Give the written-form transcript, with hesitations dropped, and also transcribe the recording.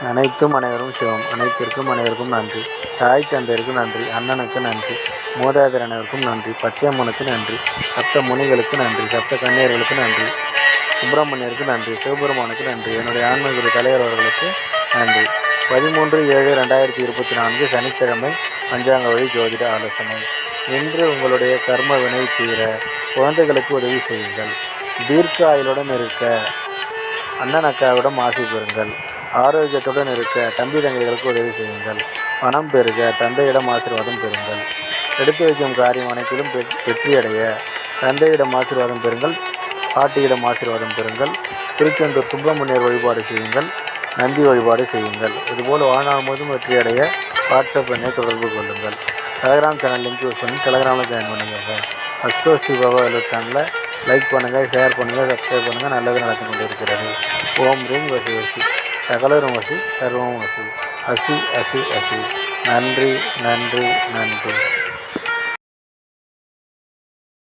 அனைத்தும் அனைவரும் சிவம். அனைத்திற்கும் அனைவருக்கும் நன்றி. தாய் தந்தையருக்கு நன்றி. அண்ணனுக்கு நன்றி. மூதாதையர் அனைவருக்கும் நன்றி. பச்சையம்மனுக்கு நன்றி. சப்த முனிகளுக்கு நன்றி. சப்த கன்னியர்களுக்கு நன்றி. சுப்பிரமணியருக்கு நன்றி. சிவபெருமானுக்கு நன்றி. என்னுடைய ஆன்மீக தலைவர் அவர்களுக்கு நன்றி. 13/7/2024 சனிக்கிழமை பஞ்சாங்க வழி ஜோதிட ஆலோசனை. இன்று உங்களுடைய கர்ம வினை தீர குழந்தைகளுக்கு உதவி செய்யுங்கள். தீர்க்க ஆயுளுடன் இருக்க அண்ணன் அக்காவிடம் ஆசை பெறுங்கள். ஆரோக்கியத்துடன் இருக்க தம்பி தங்கைகளுக்கு உதவி செய்யுங்கள். பணம் பெறுக தந்தையிடம் ஆசீர்வாதம் பெறுங்கள். எடுத்து வைக்கும் காரியம் அனைத்திலும் வெற்றியடைய தந்தையிடம் ஆசீர்வாதம் பெறுங்கள். பாட்டியிடம் ஆசீர்வாதம் பெறுங்கள். திருச்செந்தூர் சுப்பிரமணியர் வழிபாடு செய்யுங்கள். நந்தி வழிபாடு செய்யுங்கள். இதுபோல் வாழ்நாள் முழுவதும் வெற்றியடைய வாட்ஸ்அப் எண்ணை தொடர்பு கொள்ளுங்கள். டெலகிராம் சேனல் லிங்க் யூஸ் பண்ணி டெலகிராமில் ஜாயின் பண்ணிக்கோங்க. அஸ்தோஸ்ரீ பாபா சேனலை லைக் பண்ணுங்கள், ஷேர் பண்ணுங்கள், சப்ஸ்கிரைப் பண்ணுங்கள். நல்லது நடந்து கொண்டிருக்கிறது. ஓம் ரீம் வசி வசி சகலரும் வசி சர்வம் வசி. அசி அசி அசி. நன்றி நன்றி நன்றி.